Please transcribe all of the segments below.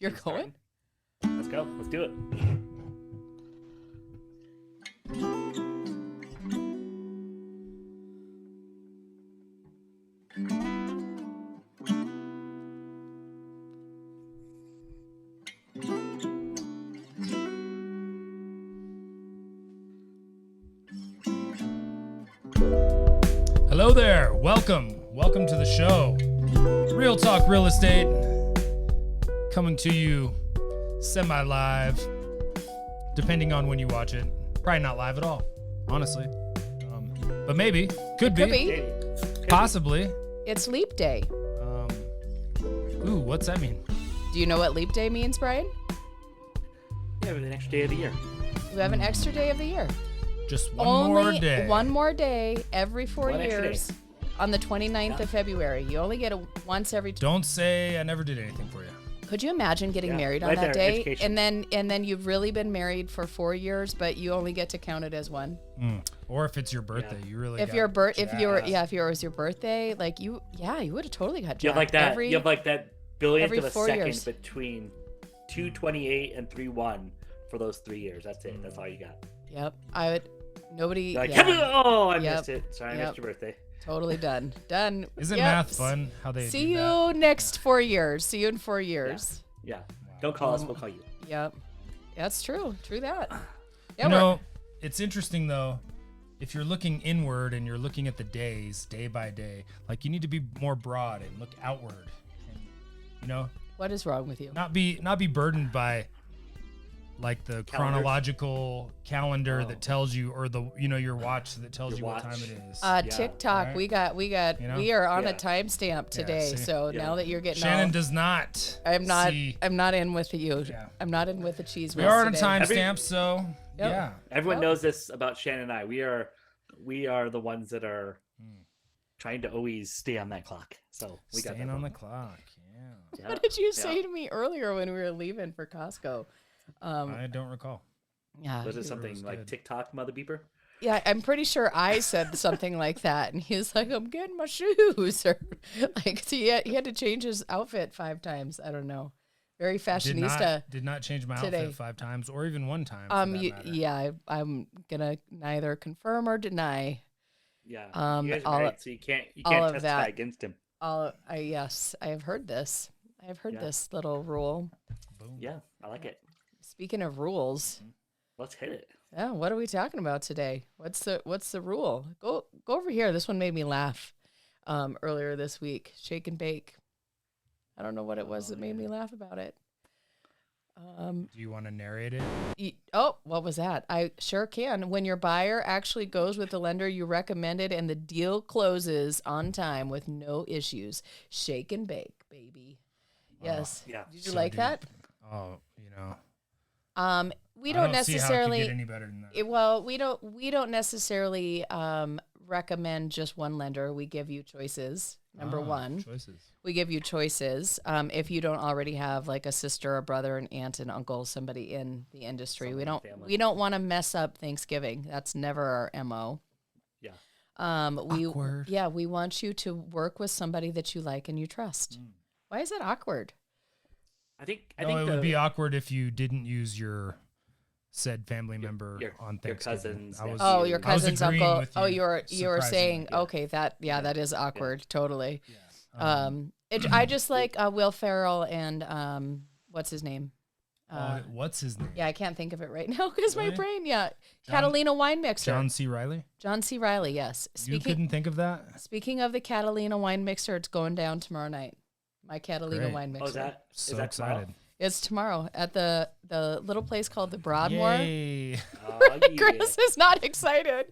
You're going? Let's go. Let's do it. Hello there. Welcome to the show. Real Talk Real Estate, coming to you semi-live, depending on when you watch it. Probably not live at all, honestly. But maybe. Could be. Possibly. It's Leap Day. Ooh, what's that mean? Do you know what Leap Day means, Brian? Yeah, with an extra day of the year. You have an extra day of the year. Just one Only more day. one more day every 4 One extra years day. on the 29th of February. You only get it once every Don't say I never did anything for you. Could you imagine getting Yeah, married on right that there, day? education. And then you've really been married for 4 years, but you only get to count it as one. Or if it's your birthday, you really If got your if you were jazzed. if it was your birthday, like you would have totally got You have like jacked that. You have like that billionth every of a 4 second years. between 2:28 and 3:1 for those 3 years. That's it. That's all you got. Yep. I would nobody You're like, yeah, oh, I Yep. missed it. Sorry, I Yep. missed your birthday. totally done. Done. Isn't Yep. math fun? How they See do you that? next 4 years. See you in 4 years. Yeah. Don't call us. We'll call you. Yep. That's true. True that. Yeah, You know, it's interesting though. If you're looking inward and you're looking at the days, day by day, like you need to be more broad and look outward. And, you know, what is wrong with you? not be burdened by like the chronological calendar that tells you, or the your watch that tells Your you what watch. time it is. TikTok, Right. we got You know? we are on a Yeah. timestamp today. see? So Yeah. now that you're getting Shannon all, does not. I'm not see- I'm not in with you. Yeah. I'm not in with the cheese We whiz are on a today. timestamp, so Yep. yeah. Everyone Yep. knows this about Shannon and I. We are the ones that are trying to always stay on that clock. So we got Staying that on the going. clock. Yeah. Yeah. What did you Yeah. say to me earlier when we were leaving for Costco? I don't recall. Yeah. Was it was something like good. TikTok mother beeper? Yeah, I'm pretty sure I said something like that, and he was like, "I'm getting my shoes," or like he had to change his outfit 5 times. I don't know. Very fashionista. Did not change my today. outfit 5 times or even one time. For that matter. Yeah, I'm gonna neither confirm or deny Yeah. Um, you guys are all- married, so you can't all of testify that. against him. Yes, I have heard this. I have heard Yeah. this little rule. Boom. Yeah, I like it. Speaking of rules, Let's hit it. yeah, what are we talking about today? What's the rule? Go over here. This one made me laugh earlier this week. Shake and bake. I don't know what it was that made me laugh about it. Do you want to narrate it? What was that? I sure can. When your buyer actually goes with the lender you recommended and the deal closes on time with no issues, shake and bake, baby. Yes. Yeah. Did you So like do that? Oh, We I don't don't see how it could necessarily. get any better than that. Well, we don't necessarily recommend just one lender. We give you choices. Number one, Choices. we give you choices. If you don't already have like a sister, a brother, an aunt, an uncle, somebody in the industry, Someone we in don't the family. we don't want to mess up Thanksgiving. That's never our MO. Yeah. Awkward. We want you to work with somebody that you like and you trust. Why is that awkward? I think It would be awkward if you didn't use your said family member your- on your Thanksgiving. cousin's I was, nephew. Oh, your I was cousin's agreeing uncle. with Oh, you, you were saying surprisingly. okay, that is awkward, totally. Yeah. I just like Will Ferrell and what's his name? What's his name? Yeah, I can't think of it right now because my Really? brain. Yeah, Catalina Wine Mixer. John C. Riley? John C. Riley. Yes. You couldn't think of that? Speaking of the Catalina Wine Mixer, it's going down tomorrow night. My Catalina Great. Wine Mixer. Oh, is that So tomorrow? excited. It's tomorrow at the little place called the Broadmoor. Yay. Oh, yeah. Chris is not excited.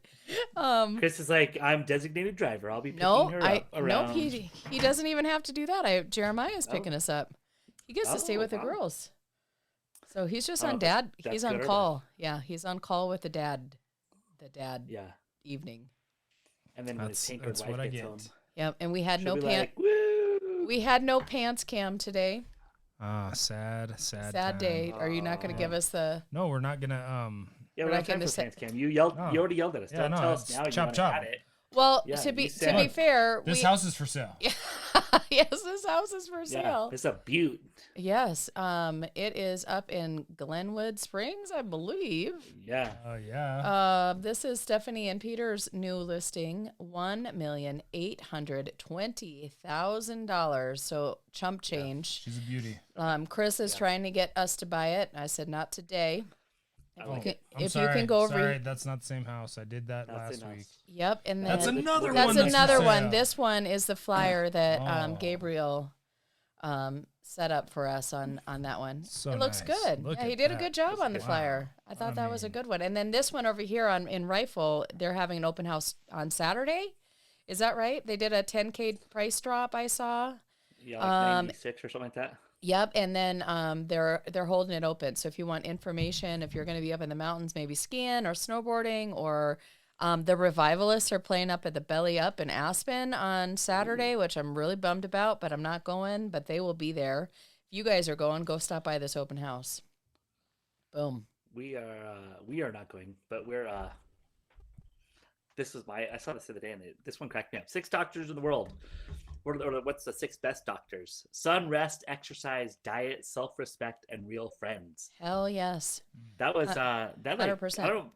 Chris is like, I'm designated driver. I'll be picking No, her up around. nope. He doesn't even have to do that. Jeremiah is picking us up. He gets to stay with the wow. girls. So he's just I on don't know if dad. that's He's good on or call. Yeah, he's on call with the dad. The dad Yeah. evening. And then when his tinkered That's wife what I gets get. home, Yep. And we had she'll no be pants. like, woo! We had no pants cam today. Sad Sad time. day. Are you not going to give us the? No, we're not gonna Yeah, We're we're not not time gonna for say- pants cam. You yelled. Oh. You already yelled at us. Yeah, Don't no, tell it's us now. You chop wanna chop. add it. Well, Yeah, to you be said- fair, This house is for sale. yes, this house is for Yeah, sale. it's a beaut. Yes, it is up in Glenwood Springs, I believe. Yeah. Oh yeah. This is Stephanie and Peter's new listing, $1,820,000. So chump change. She's a beauty. Chris is trying to get us to buy it. I said not today. I like it. I'm If sorry. you can go over, Sorry, that's not the same house. I did that That's last enough. week. yep, and then That's another that's one. That's another for one. sale. This one is the flyer that Oh. Gabriel set up for us on that one. So it looks nice. good. Look Yeah, he at did a that. good job on the Wow. flyer. I thought that was a mean- good one. And then this one over here in Rifle, they're having an open house on Saturday. Is that right? They did a 10K price drop, I saw. Yeah, like 96 or something like that. Yep, and then they're holding it open. So if you want information, if you're going to be up in the mountains, maybe skiing or snowboarding, or the Revivalists are playing up at the Belly Up in Aspen on Saturday, which I'm really bummed about, but I'm not going. But they will be there. If you guys are going, go stop by this open house. Boom. We are not going, but we're this was I saw this the other day, and this one cracked me up. 6 doctors in the world. What's the 6 best doctors? Sun, rest, exercise, diet, self-respect, and real friends. Hell yes. That was that like 100%. I don't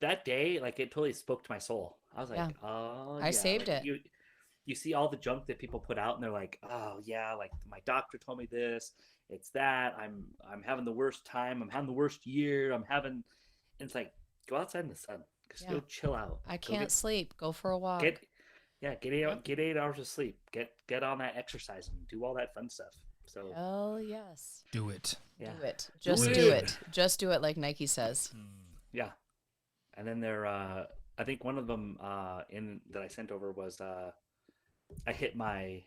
that day, like, it totally spoke to my soul. I was like, Yeah. oh, I saved like, it. You see all the junk that people put out, and they're like, oh yeah, like my doctor told me this, it's that, I'm having the worst time, I'm having the worst year, and it's like, go outside in the sun, just Yeah. go chill out. I Go can't sleep. Go for a walk. get 8 hours of sleep, get on that exercise and do all that fun stuff. So Hell yes. Do it. yeah, Do it. Just it. do it. Just do it like Nike says. yeah. And then I think one of them in that I sent over was I hit my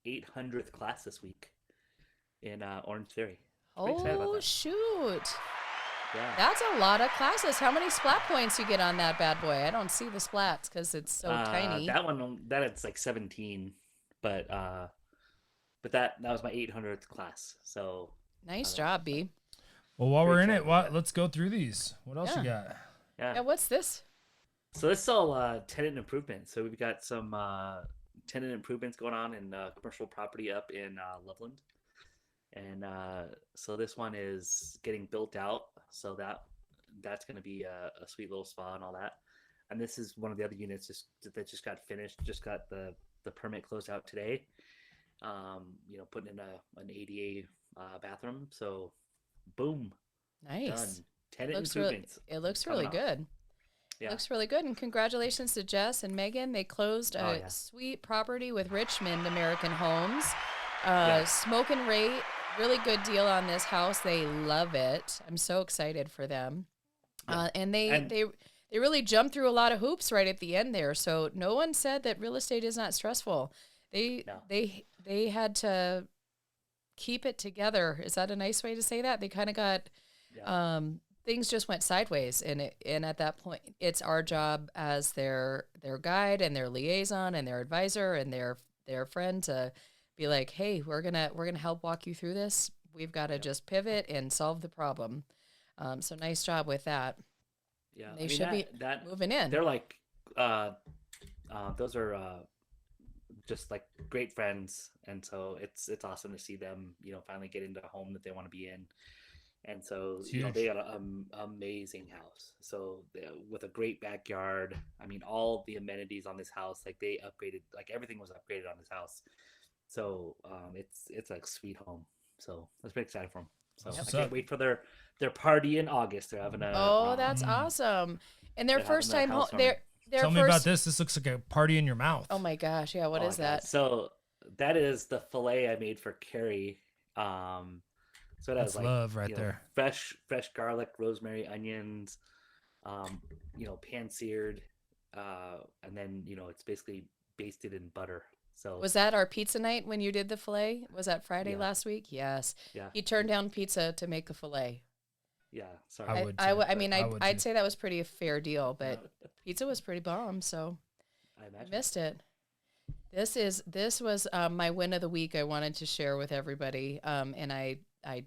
800th class this week in Orange Theory. Pretty excited about Oh, that. shoot. Yeah. That's a lot of classes. How many splat points you get on that bad boy? I don't see the splats because it's so tiny. That one, that it's like 17, but that was my 800th class. So Nice job, B. Well, while we're in it, excited. let's go through these. What else you got? yeah. Yeah, what's this? So this is all tenant improvement. So we've got some tenant improvements going on in commercial property up in Loveland. And so this one is getting built out. So that's going to be a sweet little spa and all that. And this is one of the other units that just got finished, just got the permit closed out today. Putting in an ADA bathroom. So boom, Nice. done. Tenant Looks really, improvements. it looks really coming off. good. Yeah. Looks really good. And congratulations to Jess and Megan. They closed a Oh, yeah. sweet property with Richmond American Homes. Yeah. Smoke and rate. Really good deal on this house. They love it. I'm so excited for them. And they really jumped through a lot of hoops right at the end there. So no one said that real estate is not stressful. They had to keep it together. Is that a nice way to say that? They kind of got things just went sideways, and at that point, it's our job as their guide and their liaison and their advisor and their friend to be like, hey, we're gonna help walk you through this. We've got to just pivot and solve the problem. So nice job with that. Yeah, They should be moving in. They're like, those are just like great friends, and so it's awesome to see them, finally get into a home that they want to be in. And so they got an amazing house. So with a great backyard. I mean, all the amenities on this house, like they upgraded, like everything was upgraded on this house. So it's like sweet home. So I was pretty excited for them. So I can't wait for their party in August. They're having a that's awesome. And their they're first having time their home. housewarming. Tell me about this. This looks like a party in your mouth. Oh my gosh, yeah. What is my God. that? So that is the fillet I made for Carrie. So that That's was like love right there. Fresh garlic, rosemary, onions, pan seared, and then it's basically basted in butter. So Was that our pizza night when you did the filet? Was that Friday Yeah. last week? Yes. Yeah. He turned down pizza to make the filet. Yeah, sorry. I would too. I mean, I would I'd too. say that was pretty a fair deal, but pizza was pretty bomb, so I I imagine. missed it. This was my win of the week. I wanted to share with everybody, and I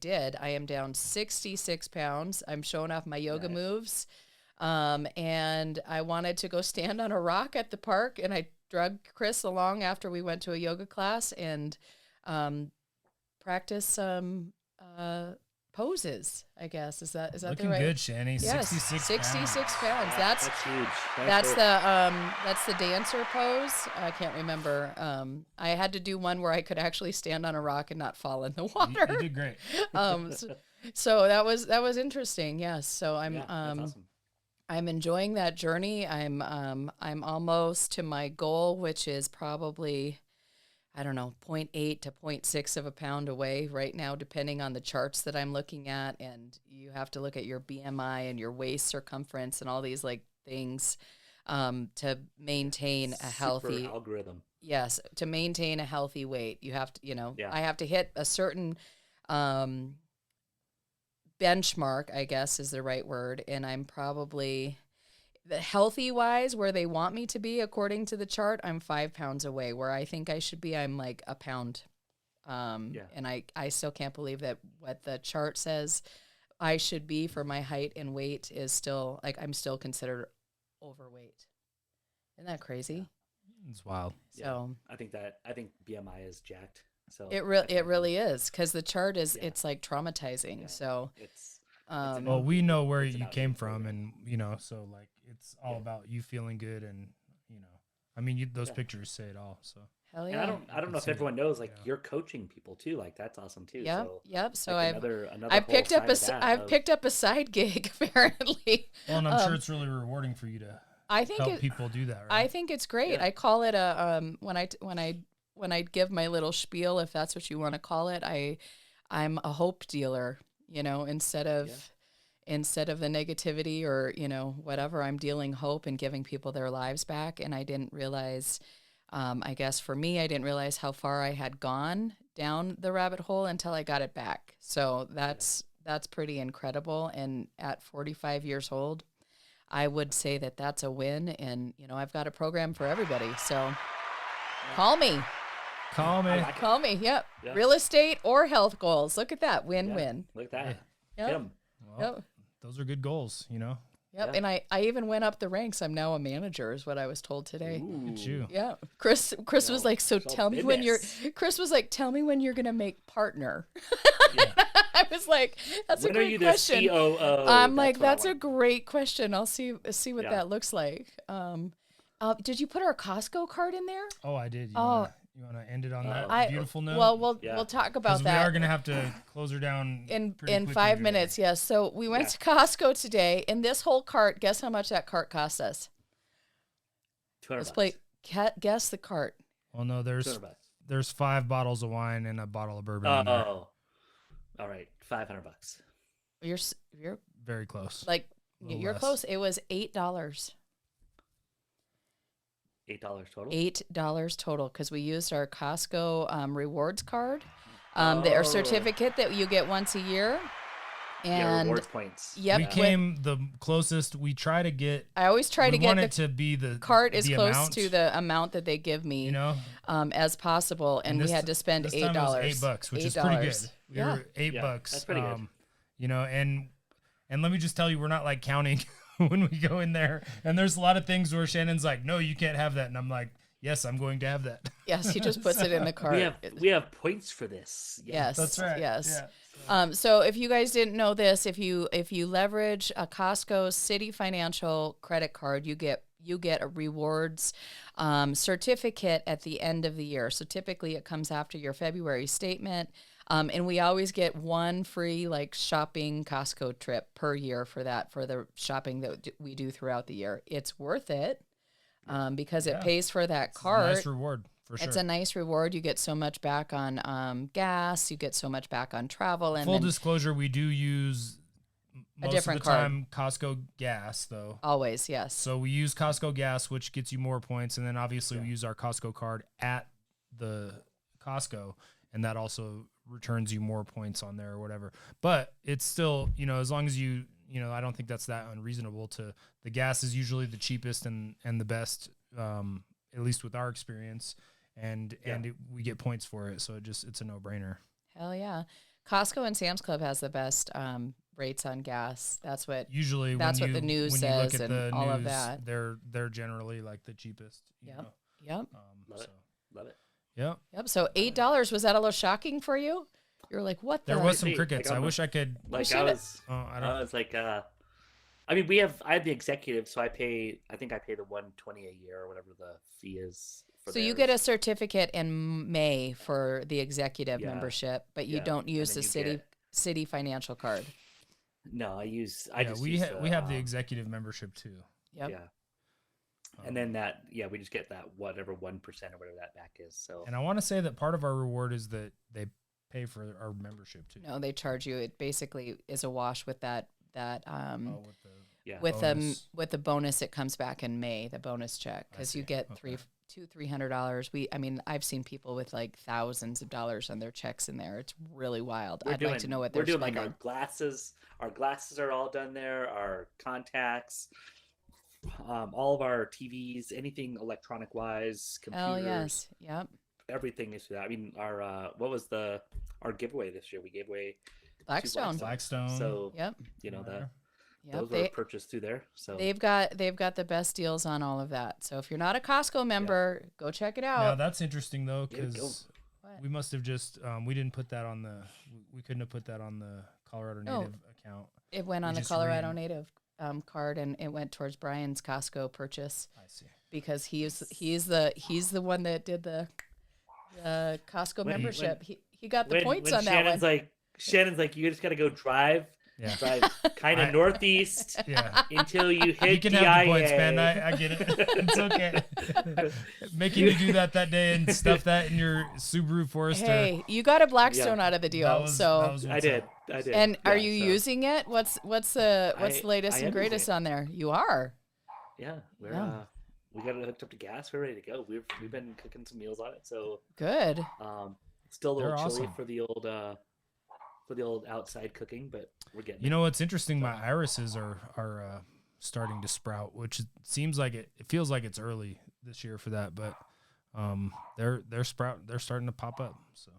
did. I am down 66 pounds. I'm showing off my yoga Nice. moves. And I wanted to go stand on a rock at the park, and I drug Chris along after we went to a yoga class and practice some poses, I guess. Is that Looking the right? good, Shani. Yes, 66 pounds. That's huge. That's the dancer pose. I can't remember. I had to do one where I could actually stand on a rock and not fall in the water. You did great. So that was interesting. Yes. So that's awesome. I'm enjoying that journey. I'm almost to my goal, which is probably, I don't know, 0.8 to 0.6 of a pound away right now, depending on the charts that I'm looking at. And you have to look at your BMI and your waist circumference and all these like things to maintain a healthy algorithm. Yes, to maintain a healthy weight, you have to, I have to hit a certain benchmark, I guess is the right word. And I'm probably the healthy wise where they want me to be according to the chart. I'm 5 pounds away. Where I think I should be, I'm like a pound. And I still can't believe that what the chart says I should be for my height and weight is still like I'm still considered overweight. Isn't that crazy? It's wild. So I think BMI is jacked. So it really is, because the chart is it's like traumatizing. So it's well, we know where you came from, and so like it's all about you feeling good, and I mean those pictures say it all. So hell yeah. And I don't know if everyone knows, like you're coaching people too, like that's awesome too. Yep. So like I've picked up a side gig apparently. Well, and I'm sure it's really rewarding for you to help people do that. Right? I think it's great. Yeah. I call it a when I give my little spiel, if that's what you want to call it, I'm a hope dealer, instead of the negativity or, whatever, I'm dealing hope and giving people their lives back. And I didn't realize, I guess for me, I didn't realize how far I had gone down the rabbit hole until I got it back. So that's pretty incredible. And at 45 years old, I would say that that's a win. And, I've got a program for everybody. So call me. Yep. Yeah. Real estate or health goals. Look at that. Win-win. Look at that. Yep. Well, those are good goals, Yep. Yeah. And I even went up the ranks. I'm now a manager is what I was told today. Ooh. Look at you. Yeah. Chris was like, tell me when you're going to make partner. I was like, that's when a great question. COO? I'm like, that's a great question. I'll see what that looks like. Did you put our Costco card in there? Oh, I did. You want to end it on that beautiful note? Well, we'll talk about that. We are going to have to close her down in 5 minutes. Yes. So we went to Costco today, and this whole cart. Guess how much that cart cost us? $200. Let's play. Guess the cart. Well, no, there's 5 bottles of wine and a bottle of bourbon. In there. All right, $500. You're very close. Like you're close. It was $8. $8 total? $8 total, because we used our Costco rewards card, our certificate that you get once a year. And rewards points. Yep. We came the closest. We try to get. I always try to get it to be the cart as close amount, to the amount that they give me, as possible. And we had to spend $8. $8, which is pretty good. We were $8. That's pretty good. And let me just tell you, we're not like counting. When we go in there, and there's a lot of things where Shannon's like, no, you can't have that. And I'm like, yes, I'm going to have that. Yes. He just puts it in the cart. We have points for this. Yes. That's right. Yes. Yeah. So if you guys didn't know this, if you leverage a Costco City Financial credit card, you get a rewards certificate at the end of the year. So typically it comes after your February statement. And we always get one free shopping Costco trip per year for the shopping that we do throughout the year. It's worth it because it pays for that cart. It's a nice reward for sure. It's a nice reward. You get so much back on gas. You get so much back on travel. And full disclosure, we do use most different of the time Costco gas though. Always, yes. So we use Costco gas, which gets you more points, and then obviously we use our Costco card at the Costco, and that also returns you more points on there or whatever. But it's still, as long as you I don't think that's that unreasonable. The gas is usually the cheapest and the best, at least with our experience, and we get points for it. So it's a no-brainer. Hell yeah. Costco and Sam's Club has the best rates on gas. That's what Usually, that's when what the news when says you look at and the all news, of that. they're generally like the cheapest. Yep. Know? Yep. Love it. Love it. Yep. Yep. So $8, was that a little shocking for you? You're like, what There the? was some Like, crickets. I'm I a- wish I could. Like I I don't. I was like, I mean, I have the executive, so I think I pay the 120 a year or whatever the fee is. So you get a certificate in May for the executive Yeah. membership, but you Yeah. don't use And the then you city financial card. No, I just we use we have the executive membership too. Yep. Yeah. And then we just get that whatever 1% or whatever that back is. So And I want to say that part of our reward is that they pay for our membership too. No, they charge you. It basically is a wash with that With the yeah, bonus. with the bonus that comes back in May, the bonus check, because you see. get Okay. $300. I mean, I've seen people with like thousands of dollars on their checks in there. It's really wild. I'd like to know what we're they're doing. spending. Like our glasses. Our glasses are all done there. Our contacts, all of our TVs, anything electronic wise, computers, Hell yes. Yep. everything is through that. I mean, our what was our giveaway this year? We gave away Blackstone. Blackstone. So Yep. those Yep. were purchased through there. So They've got the best deals on all of that. So if you're not a Costco member, go check it Now out. that's interesting though, Yeah, go. because What? we must have just we didn't put that on the we couldn't have put that on the Colorado No. Native account. It went we on the just Colorado ran- Native card, and it went towards Brian's Costco purchase I see. because he's the one that did the Costco When- membership. He got the points on that Shannon's one. Shannon's like, you just got to go drive Yeah. kind of northeast Yeah. until you hit You can DIA. have the points, man. I get it. It's okay. Making you do that day and stuff that in your Subaru Forester. Hey, you got a Blackstone out of the deal. that was so what's I did. up. I did. and are Yeah, you so, using it? What's the latest I and am greatest using it. on there? You are. Yeah, we're Yeah. we got it hooked up to gas. We're ready to go. We've been cooking some meals on it. So Good. still a little They're chilly awesome. for the old outside cooking, but we're getting. You know what's interesting? My irises are starting to sprout, which it seems like it feels like it's early this year for that, but they're starting to pop up. So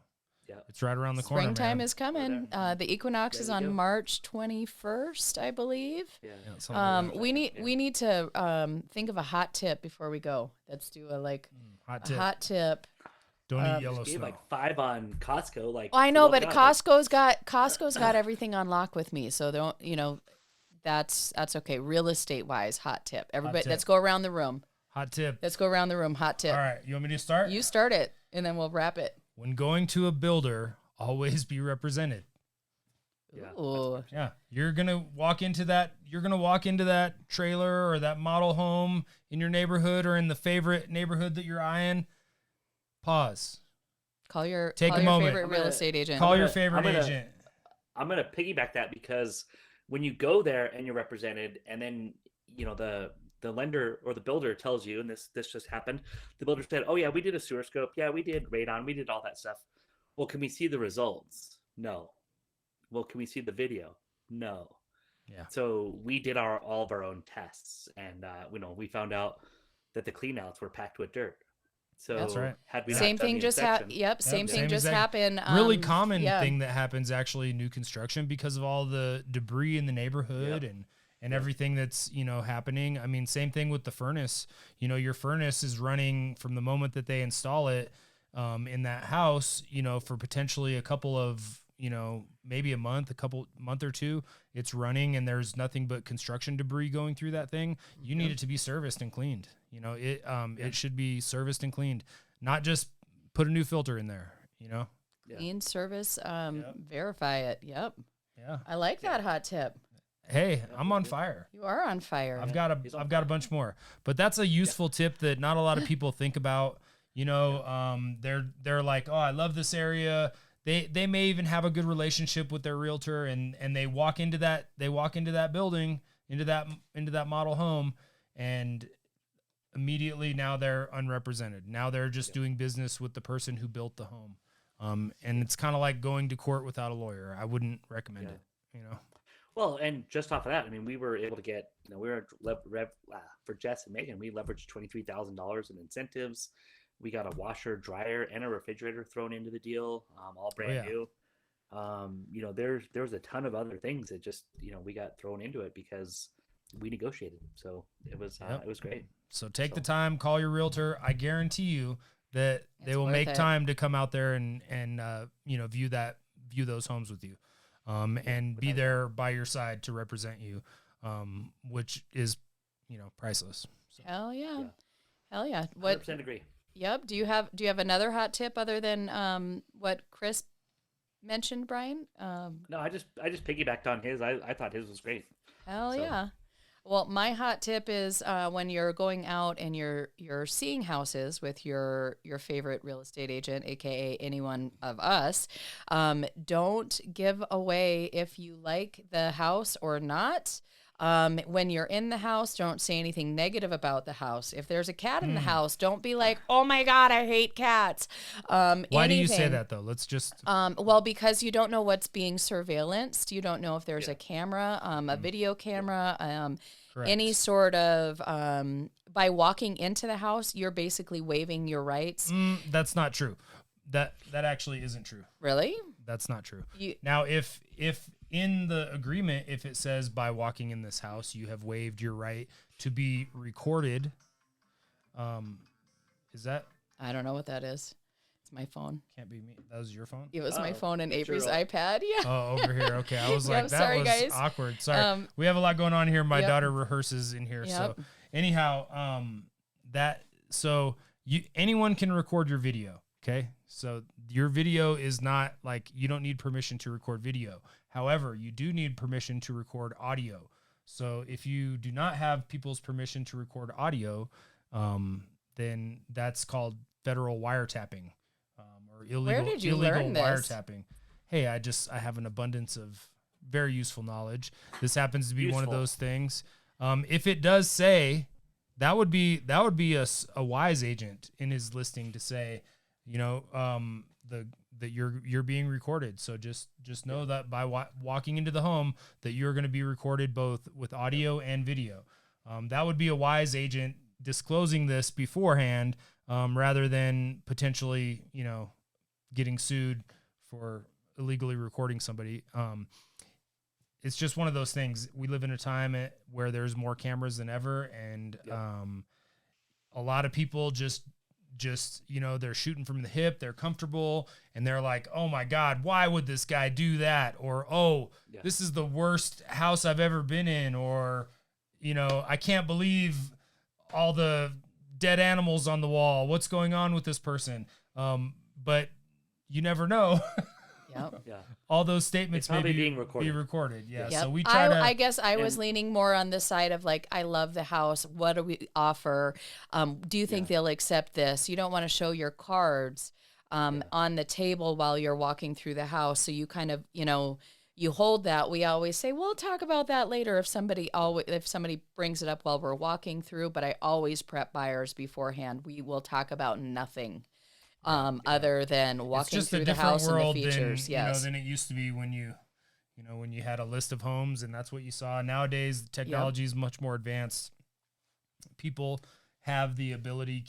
Yeah. it's right around the corner. Springtime man. is coming. there. The equinox There is you on go. March 21st, I believe. Yeah. Yeah, something like that. We need to think of a hot tip before we go. Let's do a Hot tip. hot tip. Don't eat Just yellow gave snow. like 5 on Costco. Like Well, I know, look but it up, like, Costco's got everything on lock with me, so don't that's okay. Real estate wise, hot tip. Everybody, tip. let's go around the room. Hot tip. Let's go around the room. Hot tip. All right, you want me to start? You start it, and then we'll wrap it. When going to a builder, always be represented. Yeah, Ooh. Yeah, you're gonna walk into that trailer or that model home in your neighborhood or in the favorite neighborhood that you're eyeing. Pause. Call your Take a your moment. favorite I'm real gonna- estate agent. Call your gonna- favorite I'm gonna- agent. I'm gonna piggyback that because when you go there and you're represented, and then the lender or the builder tells you, and this just happened, the builder said, "Oh yeah, we did a sewer scope. Yeah, we did radon. We did all that stuff. Well, can we see the results? No. Well, can we see the video? No. Yeah. So we did all of our own tests, and we found out that the cleanouts were packed with dirt. So That's right. had we not Same done thing the just inspection- happened. Yep, same thing same just exact- happened. Really common yeah. thing that happens actually in new construction because of all the debris in the neighborhood and everything that's happening. I mean, same thing with the furnace. Your furnace is running from the moment that they install it in that house. For potentially a couple of maybe a month or two, it's running and there's nothing but construction debris going through that thing. You need it to be serviced and cleaned. It should be serviced and cleaned, not just put a new filter in there. Yeah. Clean service. Verify it. Yep. Yeah. I like that hot tip. Hey, I'm on fire. You are on fire. I've got a bunch more, but that's a useful tip that not a lot of people think about. They're like, oh, I love this area. They may even have a good relationship with their realtor, and they walk into that building, into that model home, and immediately now they're unrepresented. Now they're just doing business with the person who built the home, and it's kind of like going to court without a lawyer. I wouldn't recommend it. Well, and just off of that, I mean, we were able to get, we were for Jess and Megan, we leveraged $23,000 in incentives. We got a washer, dryer, and a refrigerator thrown into the deal, all brand new. there was a ton of other things that just we got thrown into it because we negotiated. So it was great. So take the time, call your realtor. I guarantee you that they will make time to come out there and view those homes with you, and be there by your side to represent you, which is priceless. So. Hell yeah! What? 100% agree. Yep. Do you have another hot tip other than what Chris mentioned, Brian? No, I just piggybacked on his. I thought his was great. Hell yeah. Well, my hot tip is when you're going out and you're seeing houses with your favorite real estate agent, aka any one of us, don't give away if you like the house or not. When you're in the house, don't say anything negative about the house. If there's a cat in the house, don't be like, "Oh my God, I hate cats." Why do you say that though? Let's just. Well, because you don't know what's being surveillanced. You don't know if there's a camera, a video camera, any sort of. By walking into the house, you're basically waiving your rights. That's not true. That actually isn't true. Really? That's not true. Now, if in the agreement, if it says by walking in this house, you have waived your right to be recorded, is that? I don't know what that is. It's my phone. Can't be me. That was your phone? It was my phone and Avery's iPad. Yeah. Oh, over here. Okay. I was like, that sorry, was guys. awkward. Sorry. We have a lot going on here. My daughter rehearses in here. So anyhow, anyone can record your video. Okay. So your video is not like, you don't need permission to record video. However, you do need permission to record audio. So if you do not have people's permission to record audio, then that's called federal wiretapping, or illegal, Where did you learn this? Wiretapping. Hey, I have an abundance of very useful knowledge. This happens to be one of those things. If it does say, that would be a wise agent in his listing to say, that you're being recorded. So just know that by walking into the home that you're going to be recorded both with audio and video. That would be a wise agent disclosing this beforehand, rather than potentially, getting sued for illegally recording somebody. It's just one of those things. We live in a time where there's more cameras than ever. And, a lot of people just they're shooting from the hip, they're comfortable, and they're like, "Oh my God, why would this guy do that?" Or, this is the worst house I've ever been in. Or, I can't believe all the dead animals on the wall. What's going on with this person? But you never know. Yep. Yeah. All those statements may be recorded. Yeah. Yep. So we try to. I guess I was leaning more on the side of like, I love the house. What do we offer? Do you think they'll accept this? You don't want to show your cards on the table while you're walking through the house. So you kind of, you hold that. We always say, we'll talk about that later if somebody brings it up while we're walking through. But I always prep buyers beforehand. We will talk about nothing. Other than walking through the house and the features, than it used to be when you had a list of homes and that's what you saw. Nowadays, the technology is much more advanced. People have the ability.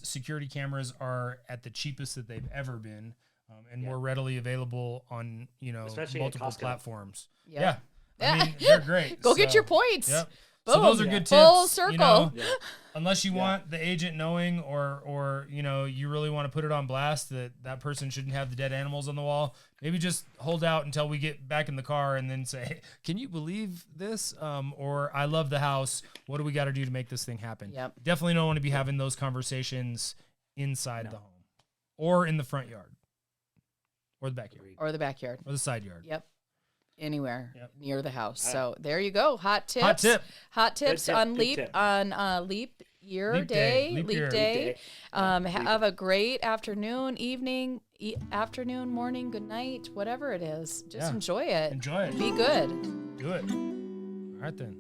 Security cameras are at the cheapest that they've ever been, and more readily available on especially multiple platforms. Yeah. I mean, they're great. Go get your points. Yep. Boom. So those are good tips. Full circle. Unless you want the agent knowing, or you really want to put it on blast that person shouldn't have the dead animals on the wall. Maybe just hold out until we get back in the car and then say, hey, "Can you believe this?" Or "I love the house. What do we got to do to make this thing happen?" Yep. Definitely don't want to be having those conversations inside the home, or in the front yard, or the backyard, or the side yard. Yep. Anywhere near the house. So there you go. Hot tips on Leap Year Day. Have a great afternoon, evening, morning, good night, whatever it is. Just enjoy it. Enjoy it. Be good. Do it. All right then.